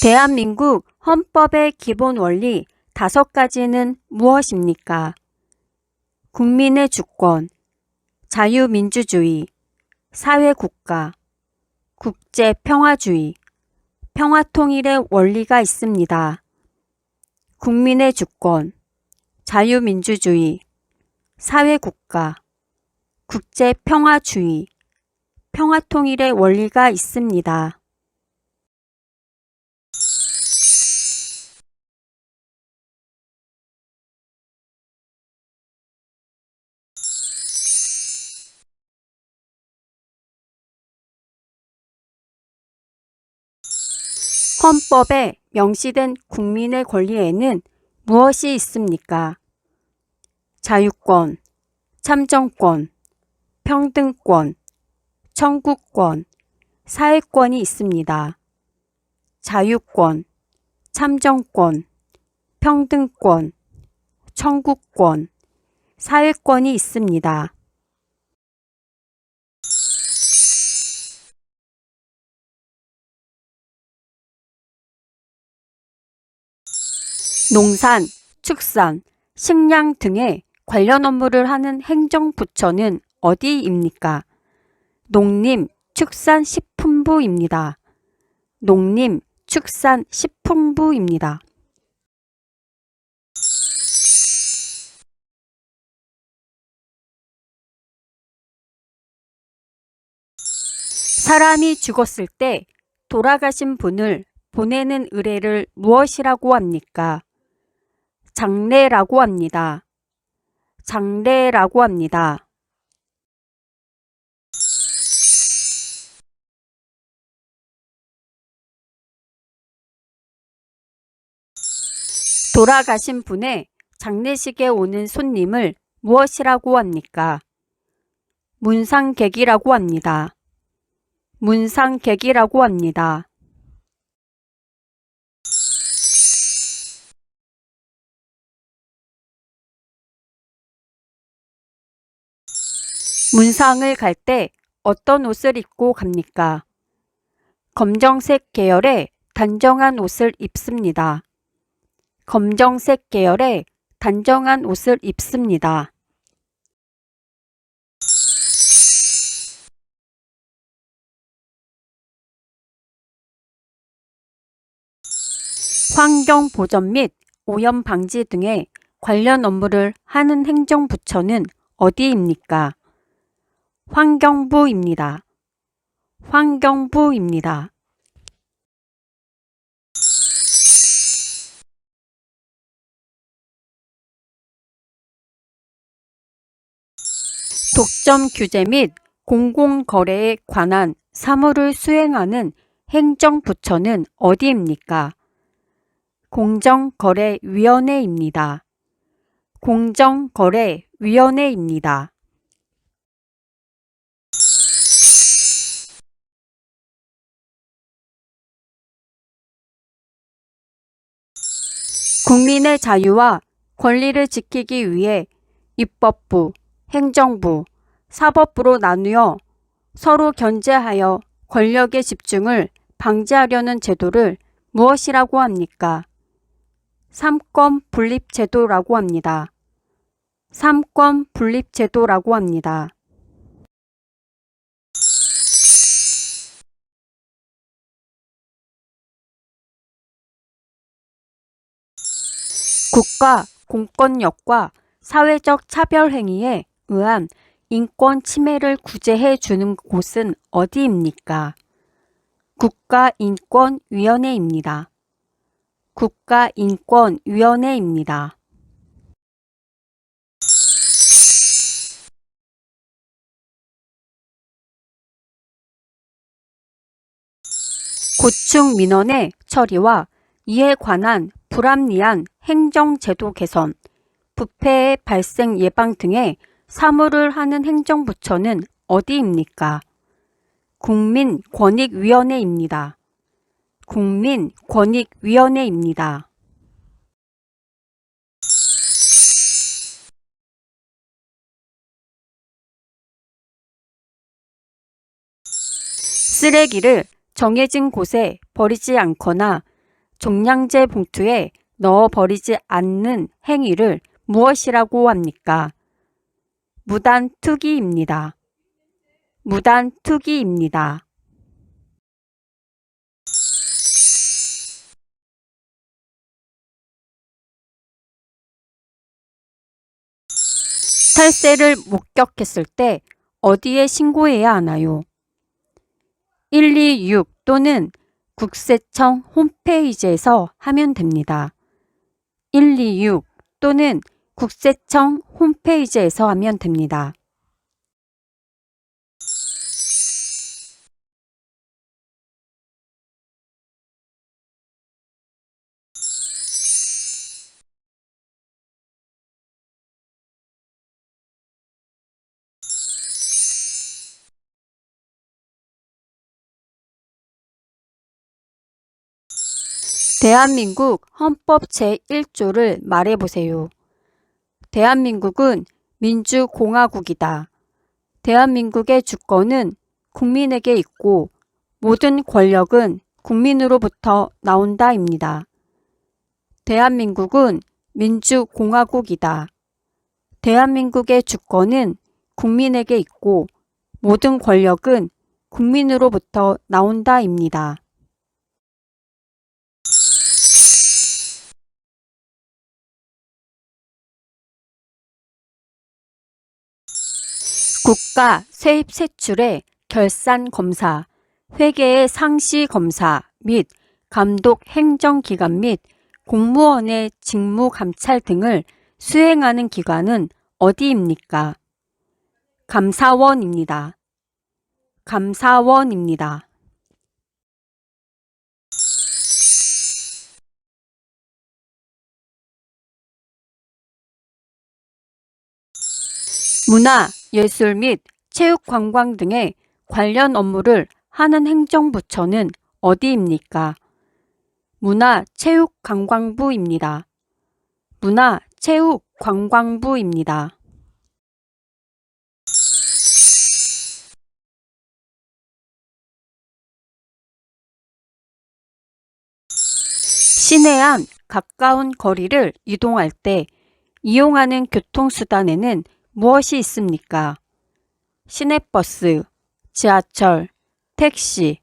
대한민국 헌법의 기본 원리 5가지는 무엇입니까? 국민의 주권, 자유민주주의, 사회국가, 국제평화주의, 평화통일의 원리가 있습니다. 국민의 주권, 자유민주주의, 사회국가, 국제평화주의, 평화통일의 원리가 있습니다. 헌법에 명시된 국민의 권리에는 무엇이 있습니까? 자유권, 참정권, 평등권, 청구권, 사회권이 있습니다. 자유권, 참정권, 평등권, 청구권, 사회권이 있습니다. 농산, 축산, 식량 등의 관련 업무를 하는 행정부처는 어디입니까? 농림축산식품부입니다. 농림축산식품부입니다. 사람이 죽었을 때 돌아가신 분을 보내는 의례를 무엇이라고 합니까? 장례라고 합니다. 장례라고 합니다. 돌아가신 분의 장례식에 오는 손님을 무엇이라고 합니까? 문상객이라고 합니다. 문상객이라고 합니다. 문상을 갈 때 어떤 옷을 입고 갑니까? 검정색 계열의 단정한 옷을 입습니다. 검정색 계열의 단정한 옷을 입습니다. 환경보전 및 오염 방지 등의 관련 업무를 하는 행정부처는 어디입니까? 환경부입니다. 환경부입니다. 독점 규제 및 공공거래에 관한 사무를 수행하는 행정부처는 어디입니까? 공정거래위원회입니다. 공정거래위원회입니다. 국민의 자유와 권리를 지키기 위해 입법부, 행정부, 사법부로 나누어 서로 견제하여 권력의 집중을 방지하려는 제도를 무엇이라고 합니까? 삼권 분립제도라고 합니다. 삼권 분립제도라고 합니다. 국가 공권력과 사회적 차별 행위에 의한 인권 침해를 구제해 주는 곳은 어디입니까? 국가인권위원회입니다. 국가인권위원회입니다. 고충 민원의 처리와 이에 관한 불합리한 행정제도 개선, 부패의 발생 예방 등의 사무를 하는 행정부처는 어디입니까? 국민권익위원회입니다. 국민권익위원회입니다. 쓰레기를 정해진 곳에 버리지 않거나 종량제 봉투에 넣어버리지 않는 행위를 무엇이라고 합니까? 무단투기입니다. 무단투기입니다. 탈세를 목격했을 때 어디에 신고해야 하나요? 126 또는 국세청 홈페이지에서 하면 됩니다. 126 또는 국세청 홈페이지에서 하면 됩니다. 대한민국 헌법 제1조를 말해보세요. 대한민국은 민주공화국이다. 대한민국의 주권은 국민에게 있고 모든 권력은 국민으로부터 나온다입니다. 대한민국은 민주공화국이다. 대한민국의 주권은 국민에게 있고 모든 권력은 국민으로부터 나온다입니다. 국가 세입 세출의 결산 검사, 회계의 상시 검사 및 감독 행정기관 및 공무원의 직무 감찰 등을 수행하는 기관은 어디입니까? 감사원입니다. 감사원입니다. 문화, 예술 및 체육 관광 등의 관련 업무를 하는 행정부처는 어디입니까? 문화체육관광부입니다. 문화체육관광부입니다. 시내 안 가까운 거리를 이동할 때 이용하는 교통수단에는 무엇이 있습니까? 시내버스, 지하철, 택시,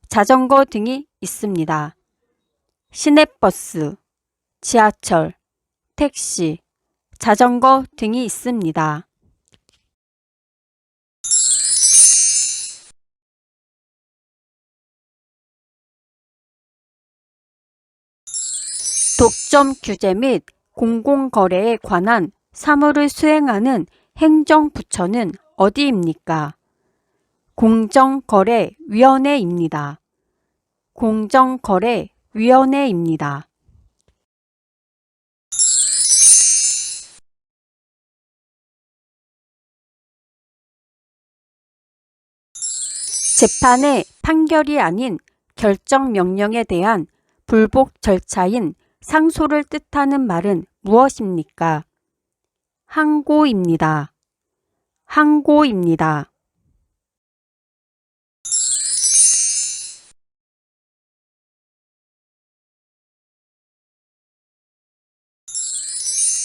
자전거 등이 있습니다. 시내버스, 지하철, 택시, 자전거 등이 있습니다. 독점 규제 및 공공거래에 관한 사무를 수행하는 행정부처는 어디입니까? 공정거래위원회입니다. 공정거래위원회입니다. 재판의 판결이 아닌 결정명령에 대한 불복 절차인 상소를 뜻하는 말은 무엇입니까? 항고입니다. 항고입니다.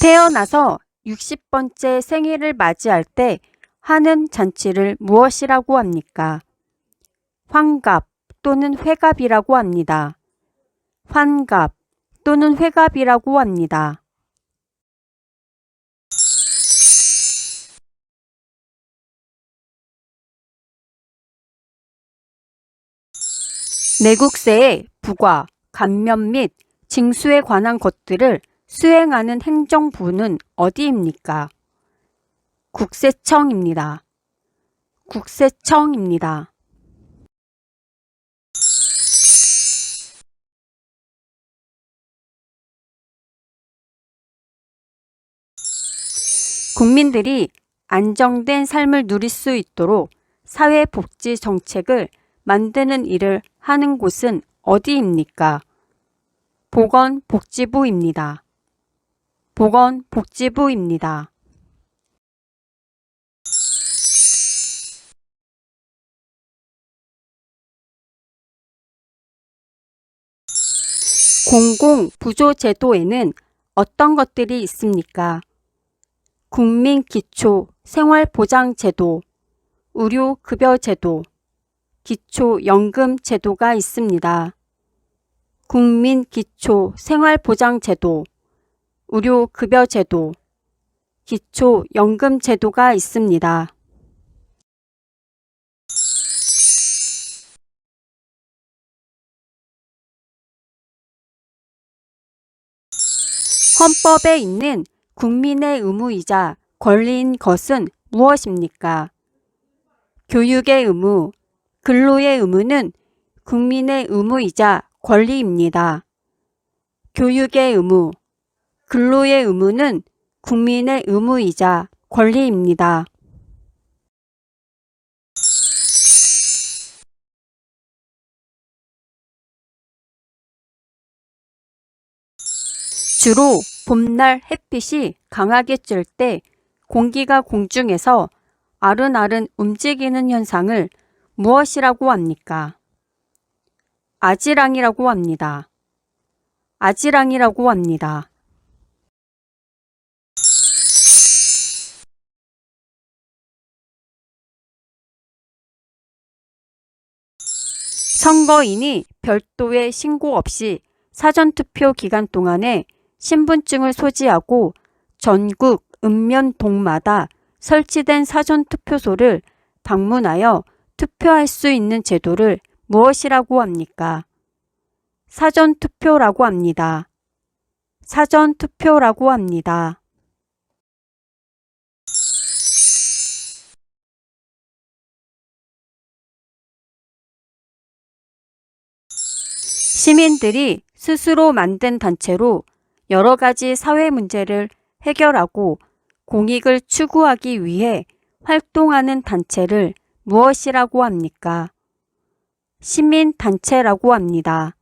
태어나서 60번째 생일을 맞이할 때 하는 잔치를 무엇이라고 합니까? 환갑 또는 회갑이라고 합니다. 환갑 또는 회갑이라고 합니다. 내국세의 부과, 감면 및 징수에 관한 것들을 수행하는 행정부는 어디입니까? 국세청입니다. 국세청입니다. 국민들이 안정된 삶을 누릴 수 있도록 사회복지 정책을 만드는 일을 하는 곳은 어디입니까? 보건복지부입니다. 보건복지부입니다. 공공부조제도에는 어떤 것들이 있습니까? 국민기초생활보장제도, 의료급여제도, 기초연금제도가 있습니다. 국민기초생활보장제도, 의료급여제도, 기초연금제도가 있습니다. 헌법에 있는 국민의 의무이자 권리인 것은 무엇입니까? 교육의 의무, 근로의 의무는 국민의 의무이자 권리입니다. 교육의 의무, 근로의 의무는 국민의 의무이자 권리입니다. 주로 봄날 햇빛이 강하게 쬐 때 공기가 공중에서 아른아른 움직이는 현상을 무엇이라고 합니까? 아지랑이라고 합니다. 아지랑이라고 합니다. 선거인이 별도의 신고 없이 사전투표 기간 동안에 신분증을 소지하고 전국 읍면동마다 설치된 사전투표소를 방문하여 투표할 수 있는 제도를 무엇이라고 합니까? 사전투표라고 합니다. 사전투표라고 합니다. 시민들이 스스로 만든 단체로 여러 가지 사회 문제를 해결하고 공익을 추구하기 위해 활동하는 단체를 무엇이라고 합니까? 시민단체라고 합니다.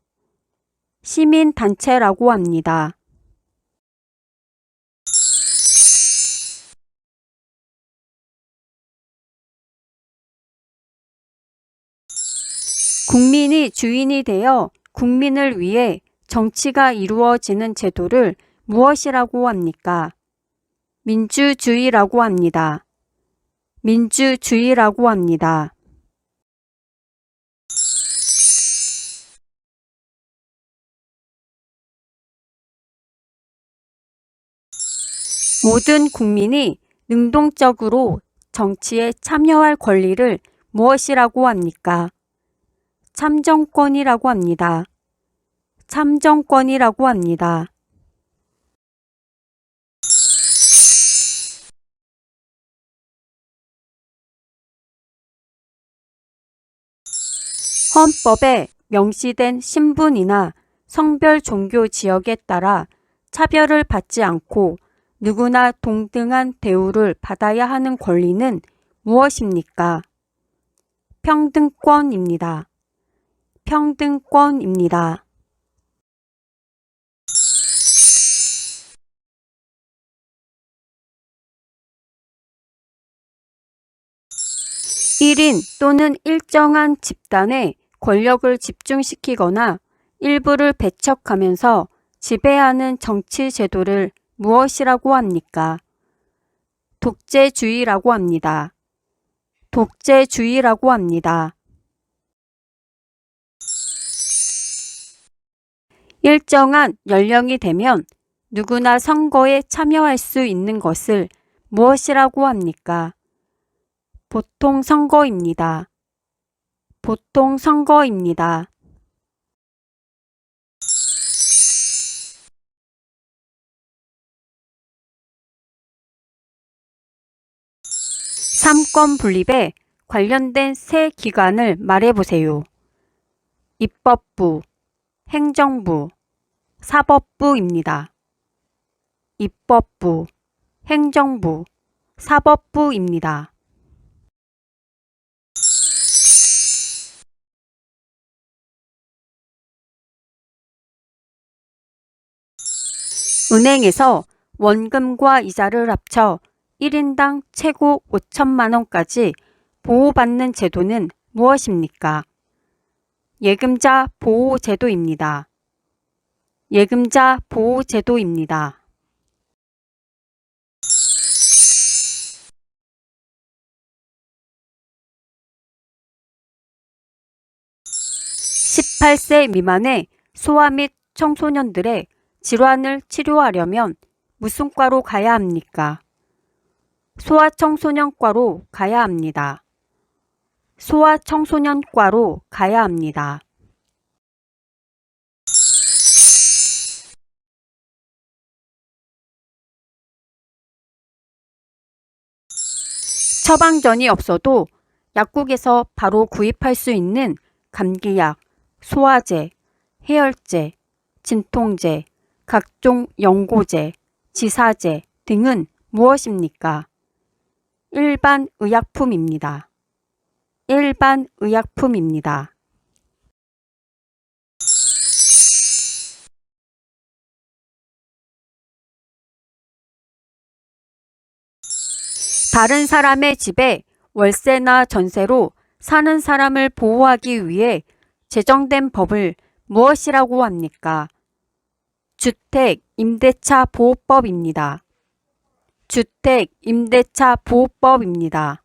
시민단체라고 합니다. 국민이 주인이 되어 국민을 위해 정치가 이루어지는 제도를 무엇이라고 합니까? 민주주의라고 합니다. 민주주의라고 합니다. 모든 국민이 능동적으로 정치에 참여할 권리를 무엇이라고 합니까? 참정권이라고 합니다. 참정권이라고 합니다. 헌법에 명시된 신분이나 성별 종교 지역에 따라 차별을 받지 않고 누구나 동등한 대우를 받아야 하는 권리는 무엇입니까? 평등권입니다. 평등권입니다. 일인 또는 일정한 집단의 권력을 집중시키거나 일부를 배척하면서 지배하는 정치 제도를 무엇이라고 합니까? 독재주의라고 합니다. 독재주의라고 합니다. 일정한 연령이 되면 누구나 선거에 참여할 수 있는 것을 무엇이라고 합니까? 보통선거입니다. 보통선거입니다. 삼권 분립에 관련된 세 기관을 말해보세요. 입법부, 행정부, 사법부입니다. 입법부, 행정부, 사법부입니다. 은행에서 원금과 이자를 합쳐 1인당 최고 5천만 원까지 보호받는 제도는 무엇입니까? 예금자 보호제도입니다. 예금자 보호제도입니다. (18세) 미만의 소아 및 청소년들의 질환을 치료하려면 무슨 과로 가야 합니까? 소아청소년과로 가야 합니다. 소아청소년과로 가야 합니다. 처방전이 없어도 약국에서 바로 구입할 수 있는 감기약, 소화제, 해열제, 진통제, 각종 연고제, 지사제 등은 무엇입니까? 일반 의약품입니다. 일반 의약품입니다. 다른 사람의 집에 월세나 전세로 사는 사람을 보호하기 위해 제정된 법을 무엇이라고 합니까? 주택임대차 보호법입니다. 주택임대차 보호법입니다.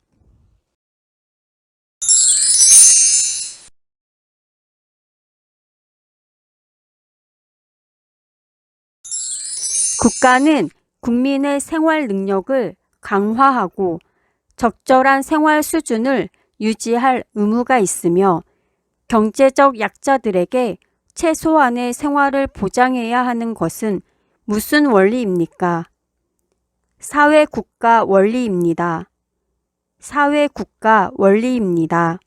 국가는 국민의 생활 능력을 강화하고 적절한 생활 수준을 유지할 의무가 있으며 경제적 약자들에게 최소한의 생활을 보장해야 하는 것은 무슨 원리입니까? 사회국가 원리입니다. 사회국가 원리입니다.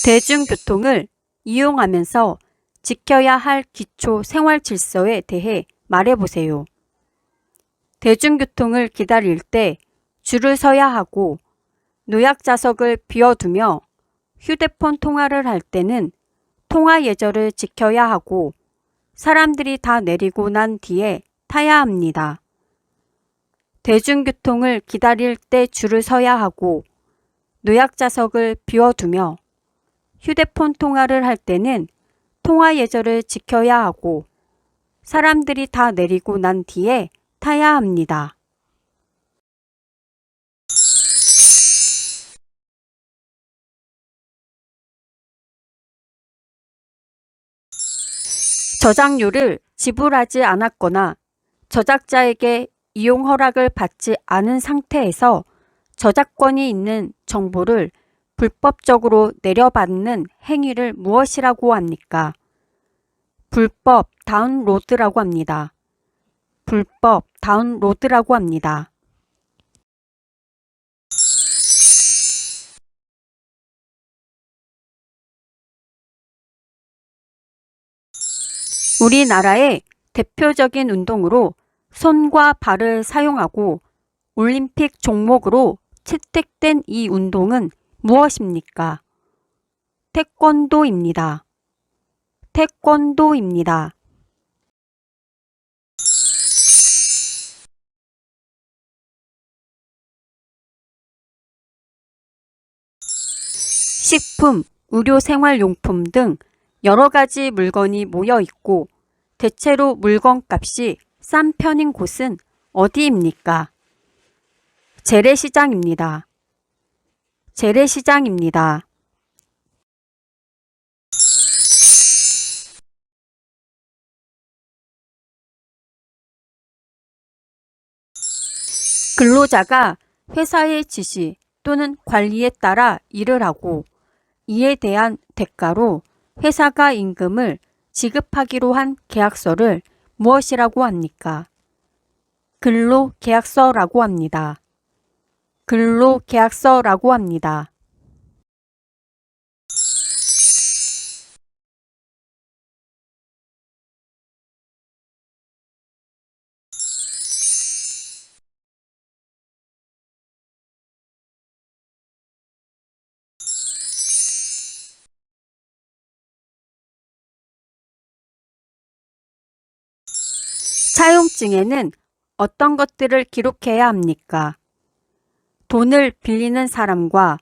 대중교통을 이용하면서 지켜야 할 기초 생활 질서에 대해 말해보세요. 대중교통을 기다릴 때 줄을 서야 하고 노약자석을 비워두며 휴대폰 통화를 할 때는 통화 예절을 지켜야 하고 사람들이 다 내리고 난 뒤에 타야 합니다. 대중교통을 기다릴 때 줄을 서야 하고 노약자석을 비워두며 휴대폰 통화를 할 때는 통화 예절을 지켜야 하고 사람들이 다 내리고 난 뒤에 타야 합니다. 저작료를 지불하지 않았거나 저작자에게 이용 허락을 받지 않은 상태에서 저작권이 있는 정보를 불법적으로 내려받는 행위를 무엇이라고 합니까? 불법 다운로드라고 합니다. 불법 다운로드라고 합니다. 우리나라의 대표적인 운동으로 손과 발을 사용하고 올림픽 종목으로 채택된 이 운동은 무엇입니까? 태권도입니다. 태권도입니다. 식품, 의료생활용품 등 여러 가지 물건이 모여 있고 대체로 물건값이 싼 편인 곳은 어디입니까? 재래시장입니다. 재래시장입니다. 근로자가 회사의 지시 또는 관리에 따라 일을 하고 이에 대한 대가로 회사가 임금을 지급하기로 한 계약서를 무엇이라고 합니까? 근로계약서라고 합니다. 근로계약서라고 합니다. 차용증에는 어떤 것들을 기록해야 합니까? 돈을 빌리는 사람과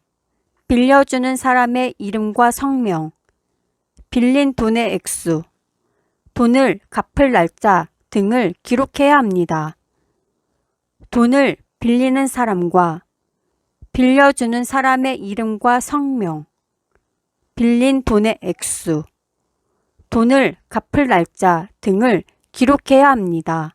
빌려주는 사람의 이름과 성명, 빌린 돈의 액수, 돈을 갚을 날짜 등을 기록해야 합니다. 돈을 빌리는 사람과 빌려주는 사람의 이름과 성명, 빌린 돈의 액수, 돈을 갚을 날짜 등을 기록해야 합니다.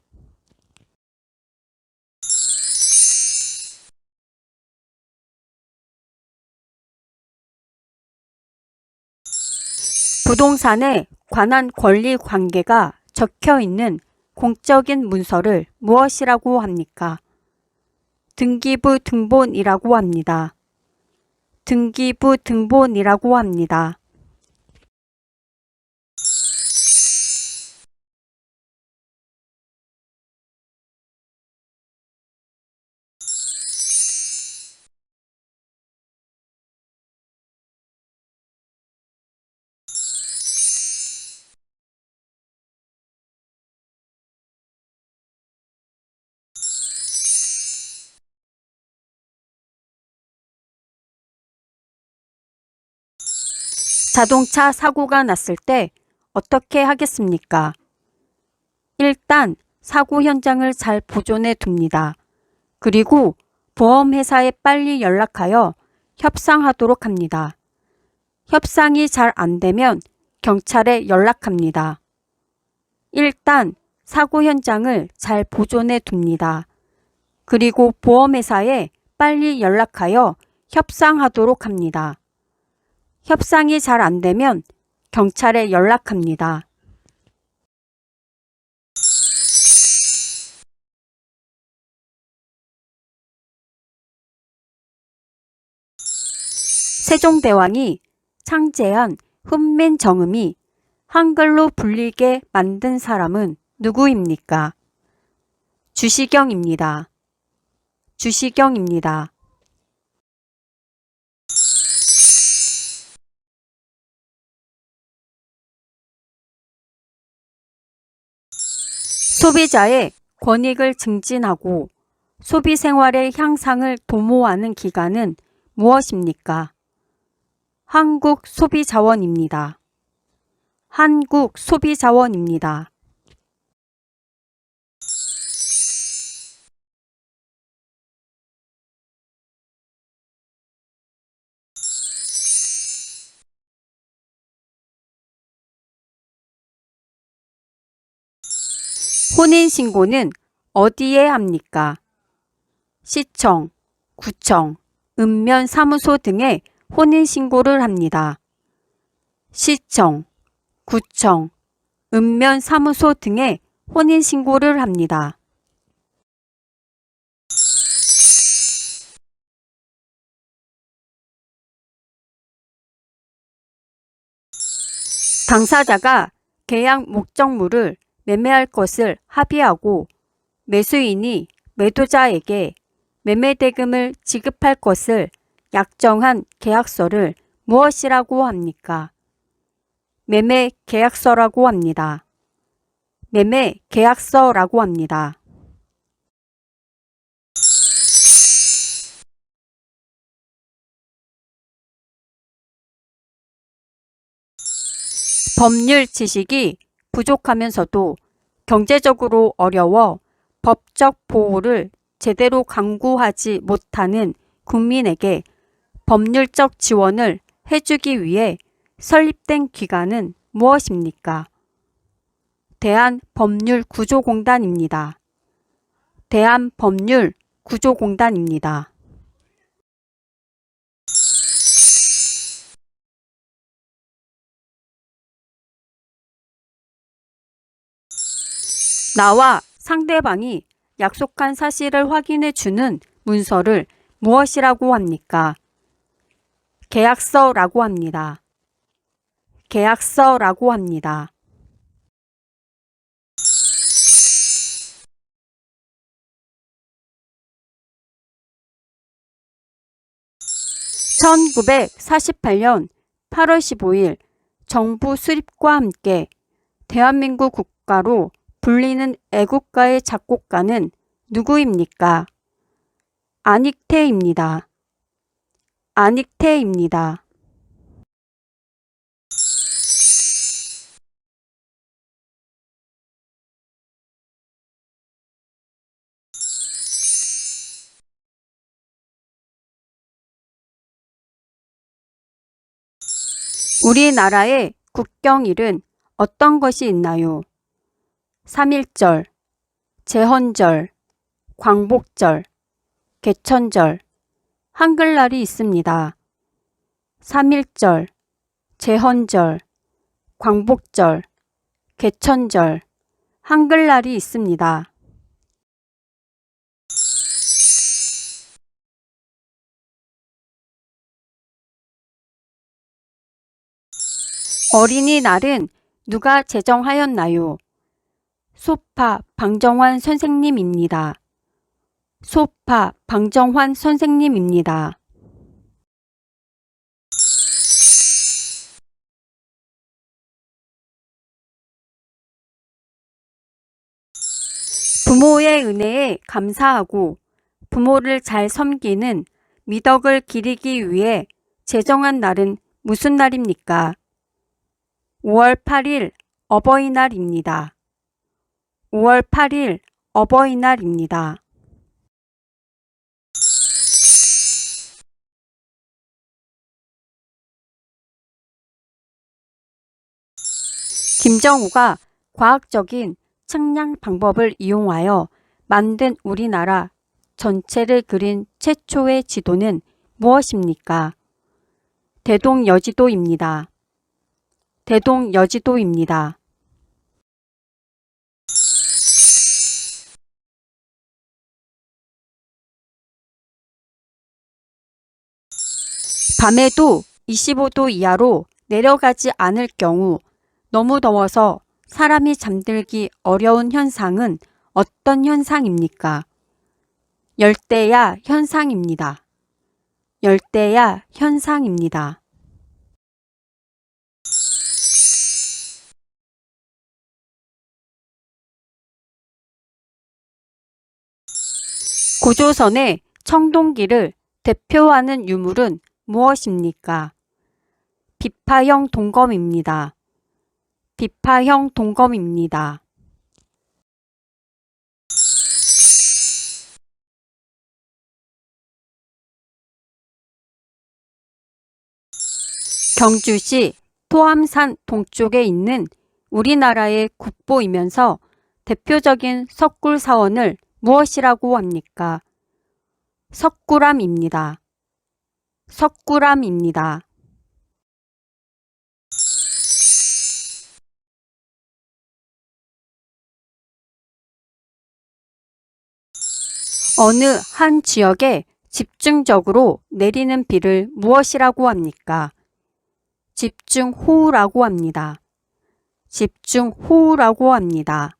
부동산에 관한 권리 관계가 적혀 있는 공적인 문서를 무엇이라고 합니까? 등기부 등본이라고 합니다. 등기부 등본이라고 합니다. 자동차 사고가 났을 때 어떻게 하겠습니까? 일단 사고 현장을 잘 보존해 둡니다. 그리고 보험회사에 빨리 연락하여 협상하도록 합니다. 협상이 잘 안 되면 경찰에 연락합니다. 일단 사고 현장을 잘 보존해 둡니다. 그리고 보험회사에 빨리 연락하여 협상하도록 합니다. 협상이 잘 안 되면 경찰에 연락합니다. 세종대왕이 창제한 훈민정음이 한글로 불리게 만든 사람은 누구입니까? 주시경입니다. 주시경입니다. 소비자의 권익을 증진하고 소비 생활의 향상을 도모하는 기관은 무엇입니까? 한국소비자원입니다. 한국소비자원입니다. 혼인신고는 어디에 합니까? 시청, 구청, 읍면사무소 등에 혼인신고를 합니다. 시청, 구청, 읍면사무소 등에 혼인신고를 합니다. 당사자가 계약 목적물을 매매할 것을 합의하고 매수인이 매도자에게 매매대금을 지급할 것을 약정한 계약서를 무엇이라고 합니까? 매매계약서라고 합니다. 매매계약서라고 합니다. 법률 지식이 부족하면서도 경제적으로 어려워 법적 보호를 제대로 강구하지 못하는 국민에게 법률적 지원을 해주기 위해 설립된 기관은 무엇입니까? 대한법률구조공단입니다. 대한법률구조공단입니다. 나와 상대방이 약속한 사실을 확인해 주는 문서를 무엇이라고 합니까? 계약서라고 합니다. 계약서라고 합니다. (1948년 8월 15일) 정부 수립과 함께 대한민국 국가로 불리는 애국가의 작곡가는 누구입니까? 안익태입니다. 안익태입니다. 우리나라의 국경일은 어떤 것이 있나요? 3.1절, 제헌절, 광복절, 개천절, 한글날이 있습니다. 3.1절, 제헌절, 광복절, 개천절, 한글날이 있습니다. 어린이날은 누가 제정하였나요? 소파 방정환 선생님입니다. 소파 방정환 선생님입니다. 부모의 은혜에 감사하고 부모를 잘 섬기는 미덕을 기리기 위해 제정한 날은 무슨 날입니까? 5월 8일 어버이날입니다. 5월 8일 어버이날입니다. 김정우가 과학적인 측량 방법을 이용하여 만든 우리나라 전체를 그린 최초의 지도는 무엇입니까? 대동여지도입니다. 대동여지도입니다. 밤에도 25도 이하로 내려가지 않을 경우 너무 더워서 사람이 잠들기 어려운 현상은 어떤 현상입니까? 열대야 현상입니다. 열대야 현상입니다. 고조선의 청동기를 대표하는 유물은 무엇입니까? 비파형 동검입니다. 비파형 동검입니다. 경주시 토암산 동쪽에 있는 우리나라의 국보이면서 대표적인 석굴 사원을 무엇이라고 합니까? 석굴암입니다. 석굴암입니다. 어느 한 지역에 집중적으로 내리는 비를 무엇이라고 합니까? 집중호우라고 합니다. 집중호우라고 합니다.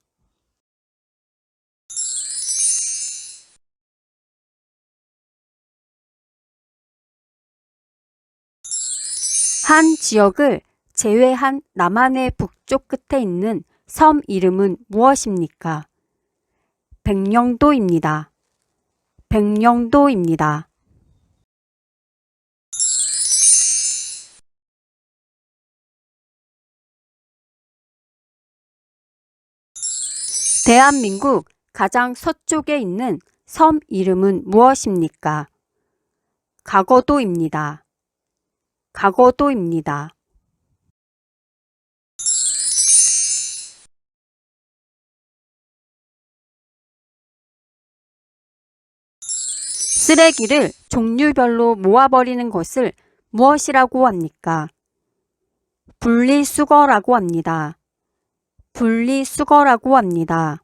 한 지역을 제외한 남한의 북쪽 끝에 있는 섬 이름은 무엇입니까? 백령도입니다. 백령도입니다. 대한민국 가장 서쪽에 있는 섬 이름은 무엇입니까? 가거도입니다. 가거도입니다. 쓰레기를 종류별로 모아버리는 것을 무엇이라고 합니까? 분리수거라고 합니다. 분리수거라고 합니다.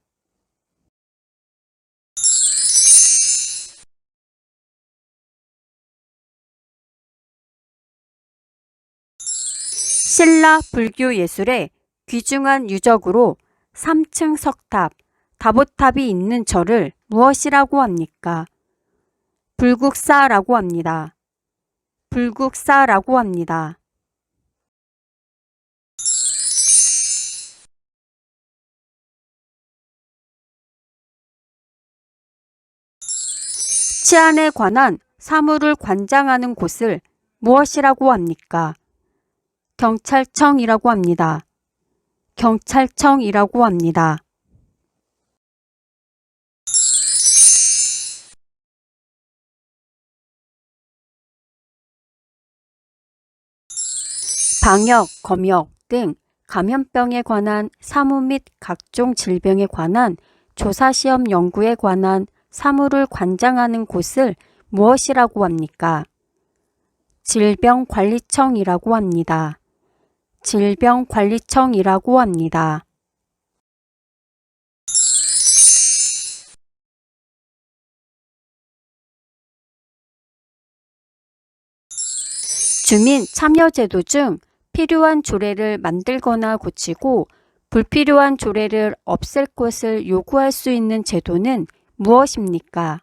신라 불교 예술의 귀중한 유적으로 3층 석탑, 다보탑이 있는 절을 무엇이라고 합니까? 불국사라고 합니다. 불국사라고 합니다. 치안에 관한 사무를 관장하는 곳을 무엇이라고 합니까? 경찰청이라고 합니다. 경찰청이라고 합니다. 방역, 검역 등 감염병에 관한 사무 및 각종 질병에 관한 조사시험 연구에 관한 사무를 관장하는 곳을 무엇이라고 합니까? 질병관리청이라고 합니다. 질병관리청이라고 합니다. 주민 참여제도 중 필요한 조례를 만들거나 고치고 불필요한 조례를 없앨 것을 요구할 수 있는 제도는 무엇입니까?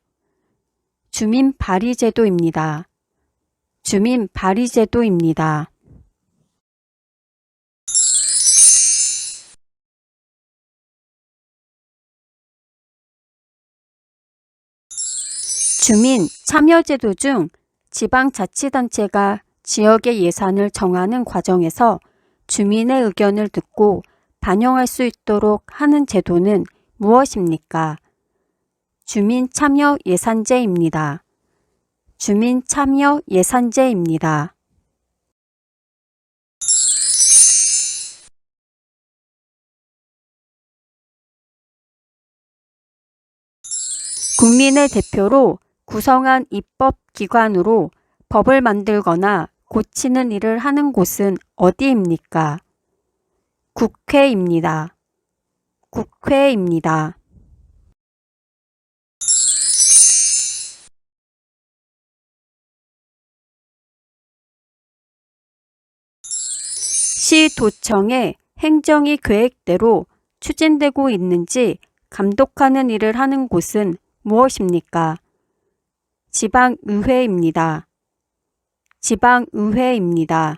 주민 발의제도입니다. 주민 발의제도입니다. 주민 참여제도 중 지방자치단체가 지역의 예산을 정하는 과정에서 주민의 의견을 듣고 반영할 수 있도록 하는 제도는 무엇입니까? 주민 참여 예산제입니다. 주민 참여 예산제입니다. 국민의 대표로 구성한 입법기관으로 법을 만들거나 고치는 일을 하는 곳은 어디입니까? 국회입니다. 국회입니다. 시도청의 행정이 계획대로 추진되고 있는지 감독하는 일을 하는 곳은 무엇입니까? 지방의회입니다. 지방의회입니다.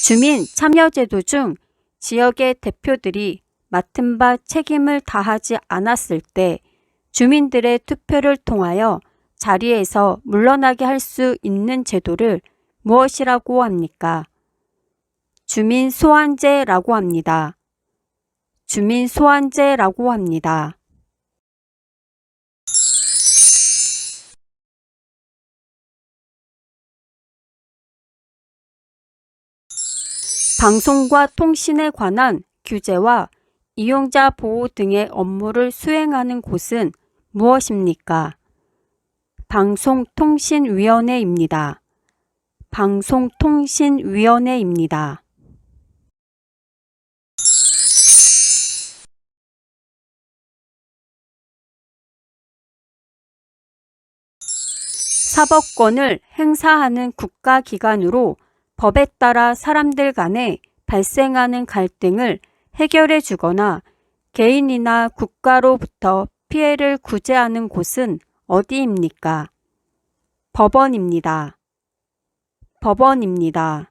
주민 참여제도 중 지역의 대표들이 맡은 바 책임을 다하지 않았을 때 주민들의 투표를 통하여 자리에서 물러나게 할 수 있는 제도를 무엇이라고 합니까? 주민 소환제라고 합니다. 주민 소환제라고 합니다. 방송과 통신에 관한 규제와 이용자 보호 등의 업무를 수행하는 곳은 무엇입니까? 방송통신위원회입니다. 방송통신위원회입니다. 사법권을 행사하는 국가기관으로 법에 따라 사람들 간에 발생하는 갈등을 해결해 주거나 개인이나 국가로부터 피해를 구제하는 곳은 어디입니까? 법원입니다. 법원입니다.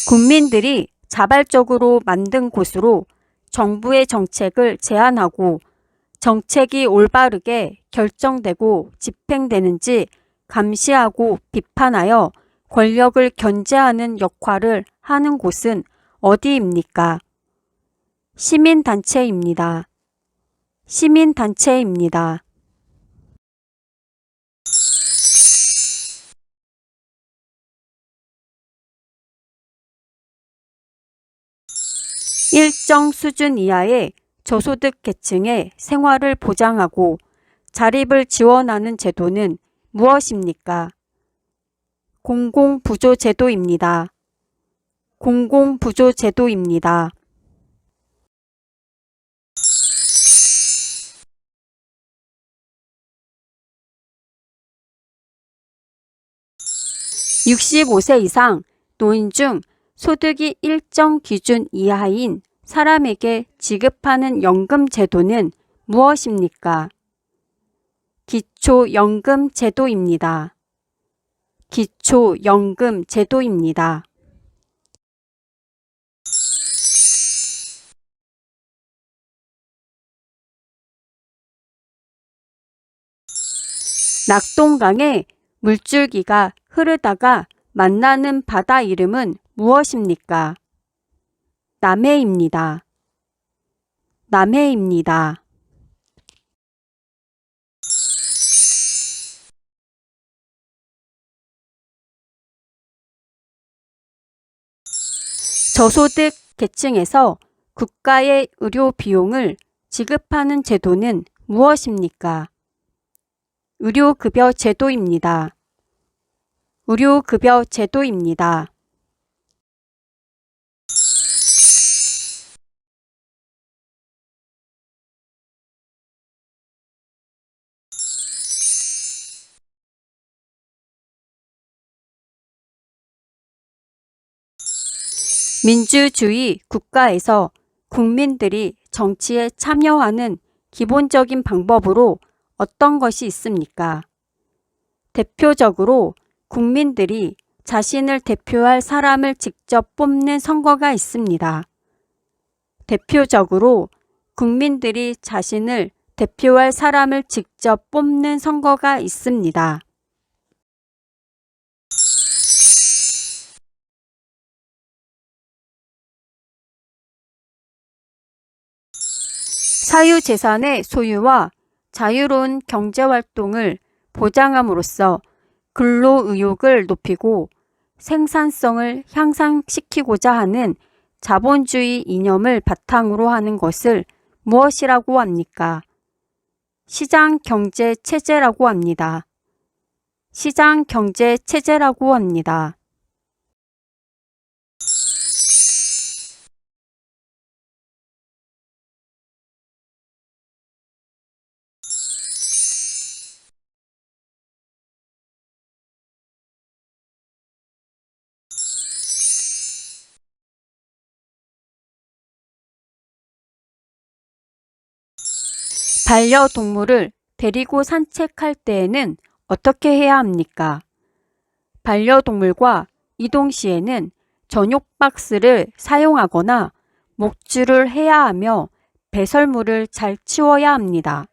국민들이 자발적으로 만든 곳으로 정부의 정책을 제안하고 정책이 올바르게 결정되고 집행되는지 감시하고 비판하여 권력을 견제하는 역할을 하는 곳은 어디입니까? 시민단체입니다. 시민단체입니다. 일정 수준 이하의 저소득 계층의 생활을 보장하고 자립을 지원하는 제도는 무엇입니까? 공공부조제도입니다. 공공부조제도입니다. (65세) 이상 노인 중 소득이 일정 기준 이하인 사람에게 지급하는 연금 제도는 무엇입니까? 기초연금 제도입니다. 기초연금 제도입니다. 낙동강에 물줄기가 흐르다가 만나는 바다 이름은 무엇입니까? 남해입니다. 남해입니다. 저소득 계층에서 국가의 의료 비용을 지급하는 제도는 무엇입니까? 의료급여 제도입니다. 의료급여 제도입니다. 민주주의 국가에서 국민들이 정치에 참여하는 기본적인 방법으로 어떤 것이 있습니까? 대표적으로 국민들이 자신을 대표할 사람을 직접 뽑는 선거가 있습니다. 대표적으로 국민들이 자신을 대표할 사람을 직접 뽑는 선거가 있습니다. 사유재산의 소유와 자유로운 경제활동을 보장함으로써 근로의욕을 높이고 생산성을 향상시키고자 하는 자본주의 이념을 바탕으로 하는 것을 무엇이라고 합니까? 시장경제체제라고 합니다. 시장경제체제라고 합니다. 반려동물을 데리고 산책할 때에는 어떻게 해야 합니까? 반려동물과 이동 시에는 전용 박스를 사용하거나 목줄을 해야 하며 배설물을 잘 치워야 합니다.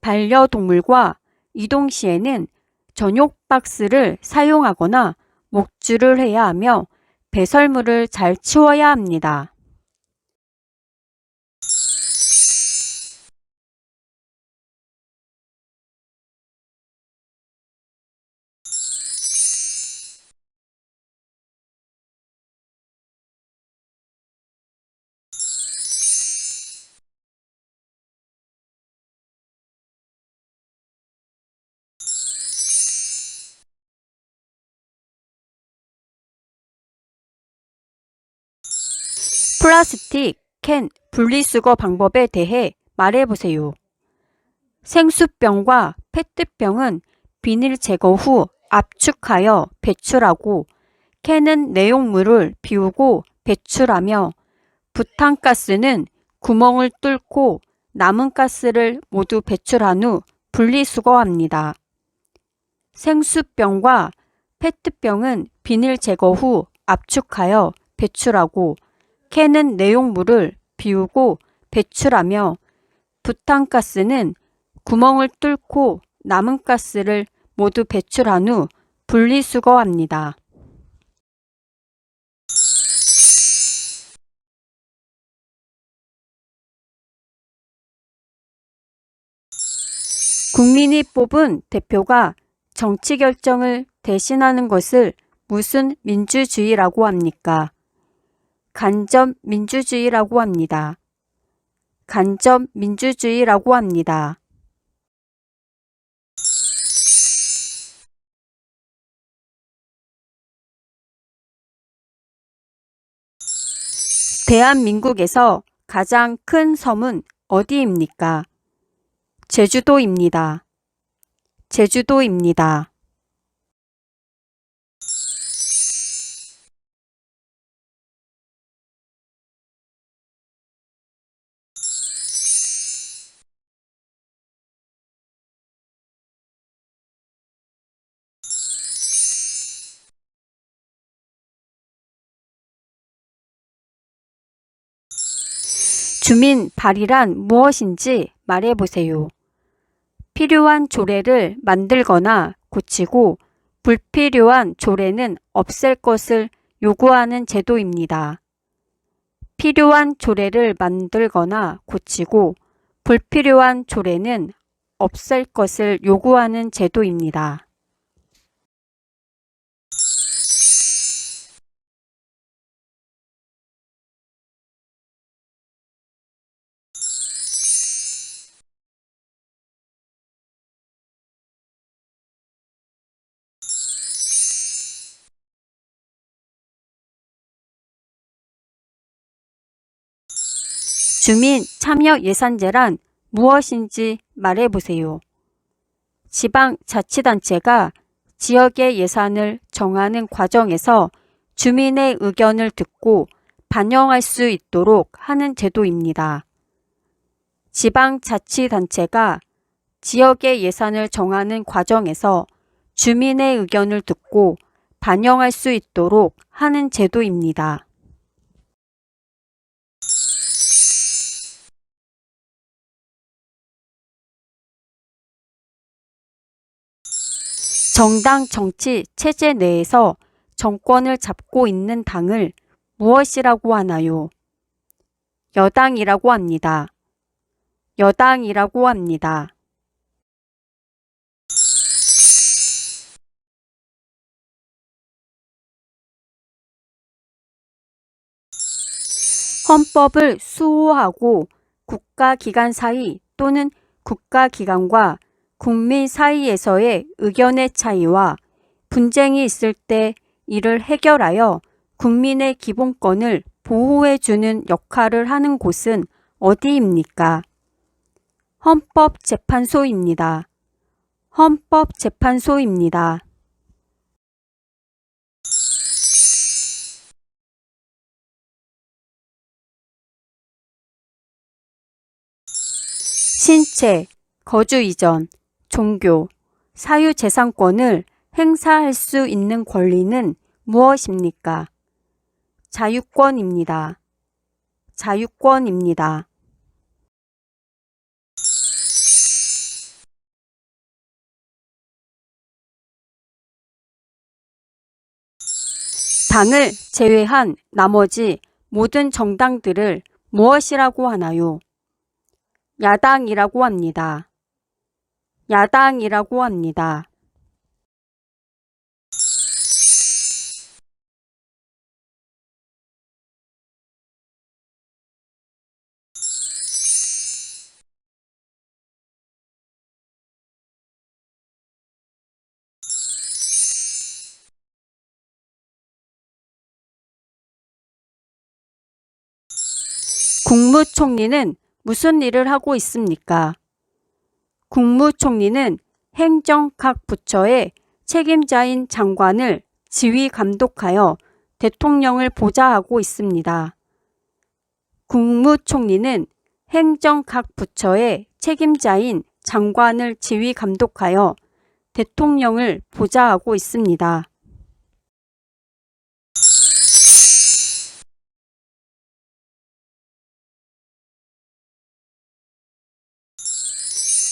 반려동물과 이동 시에는 전용 박스를 사용하거나 목줄을 해야 하며 배설물을 잘 치워야 합니다. 플라스틱 캔 분리수거 방법에 대해 말해보세요. 생수병과 페트병은 비닐 제거 후 압축하여 배출하고 캔은 내용물을 비우고 배출하며 부탄가스는 구멍을 뚫고 남은 가스를 모두 배출한 후 분리수거합니다. 생수병과 페트병은 비닐 제거 후 압축하여 배출하고 캔은 내용물을 비우고 배출하며 부탄가스는 구멍을 뚫고 남은 가스를 모두 배출한 후 분리수거합니다. 국민이 뽑은 대표가 정치 결정을 대신하는 것을 무슨 민주주의라고 합니까? 간접 민주주의라고 합니다. 간접 민주주의라고 합니다. 대한민국에서 가장 큰 섬은 어디입니까? 제주도입니다. 제주도입니다. 주민 발의란 무엇인지 말해보세요. 필요한 조례를 만들거나 고치고 불필요한 조례는 없앨 것을 요구하는 제도입니다. 필요한 조례를 만들거나 고치고 불필요한 조례는 없앨 것을 요구하는 제도입니다. 주민 참여 예산제란 무엇인지 말해보세요. 지방자치단체가 지역의 예산을 정하는 과정에서 주민의 의견을 듣고 반영할 수 있도록 하는 제도입니다. 지방자치단체가 지역의 예산을 정하는 과정에서 주민의 의견을 듣고 반영할 수 있도록 하는 제도입니다. 정당 정치 체제 내에서 정권을 잡고 있는 당을 무엇이라고 하나요? 여당이라고 합니다. 여당이라고 합니다. 헌법을 수호하고 국가기관 사이 또는 국가기관과 국민 사이에서의 의견의 차이와 분쟁이 있을 때 이를 해결하여 국민의 기본권을 보호해주는 역할을 하는 곳은 어디입니까? 헌법재판소입니다. 헌법재판소입니다. 신체, 거주 이전, 종교, 사유재산권을 행사할 수 있는 권리는 무엇입니까? 자유권입니다. 자유권입니다. 당을 제외한 나머지 모든 정당들을 무엇이라고 하나요? 야당이라고 합니다. 야당이라고 합니다. 국무총리는 무슨 일을 하고 있습니까? 국무총리는 행정 각 부처의 책임자인 장관을 지휘 감독하여 대통령을 보좌하고 있습니다. 국무총리는 행정 각 부처의 책임자인 장관을 지휘 감독하여 대통령을 보좌하고 있습니다.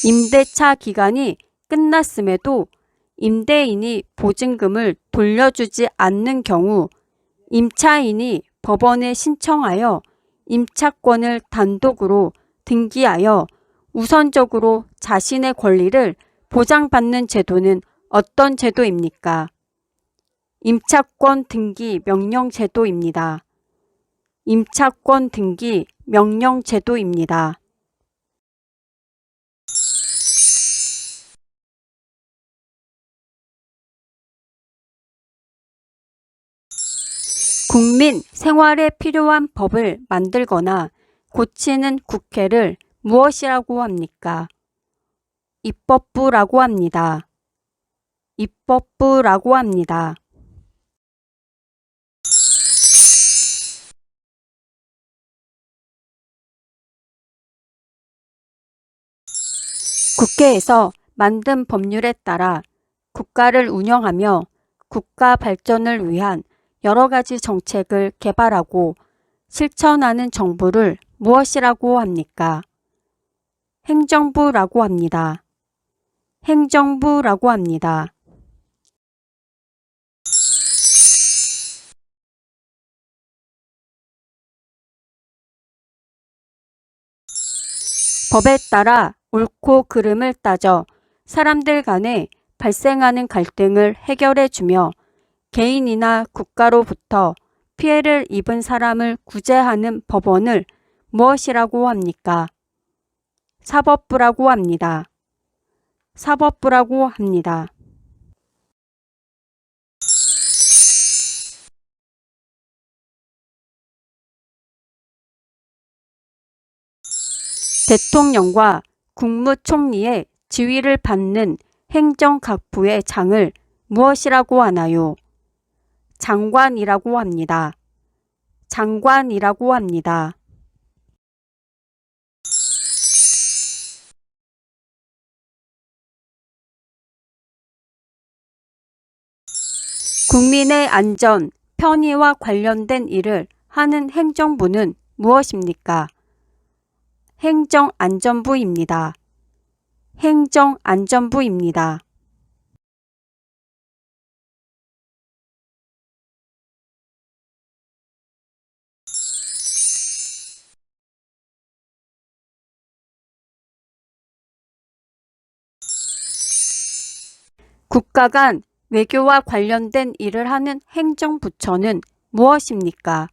임대차 기간이 끝났음에도 임대인이 보증금을 돌려주지 않는 경우 임차인이 법원에 신청하여 임차권을 단독으로 등기하여 우선적으로 자신의 권리를 보장받는 제도는 어떤 제도입니까? 임차권 등기 명령 제도입니다. 임차권 등기 명령 제도입니다. 국민 생활에 필요한 법을 만들거나 고치는 국회를 무엇이라고 합니까? 입법부라고 합니다. 입법부라고 합니다. 국회에서 만든 법률에 따라 국가를 운영하며 국가 발전을 위한 여러 가지 정책을 개발하고 실천하는 정부를 무엇이라고 합니까? 행정부라고 합니다. 행정부라고 합니다. 법에 따라 옳고 그름을 따져 사람들 간에 발생하는 갈등을 해결해 주며 개인이나 국가로부터 피해를 입은 사람을 구제하는 법원을 무엇이라고 합니까? 사법부라고 합니다. 사법부라고 합니다. 대통령과 국무총리의 지휘를 받는 행정각부의 장을 무엇이라고 하나요? 장관이라고 합니다. 장관이라고 합니다. 국민의 안전, 편의와 관련된 일을 하는 행정부는 무엇입니까? 행정안전부입니다. 행정안전부입니다. 국가 간 외교와 관련된 일을 하는 행정부처는 무엇입니까?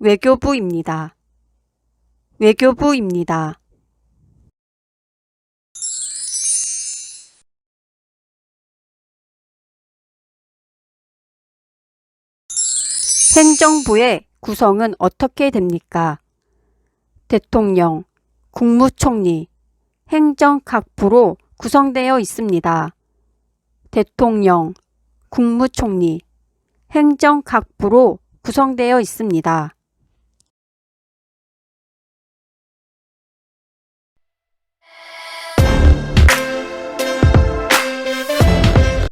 외교부입니다. 외교부입니다. 행정부의 구성은 어떻게 됩니까? 대통령, 국무총리, 행정각부로 구성되어 있습니다. 대통령, 국무총리, 행정각부로 구성되어 있습니다.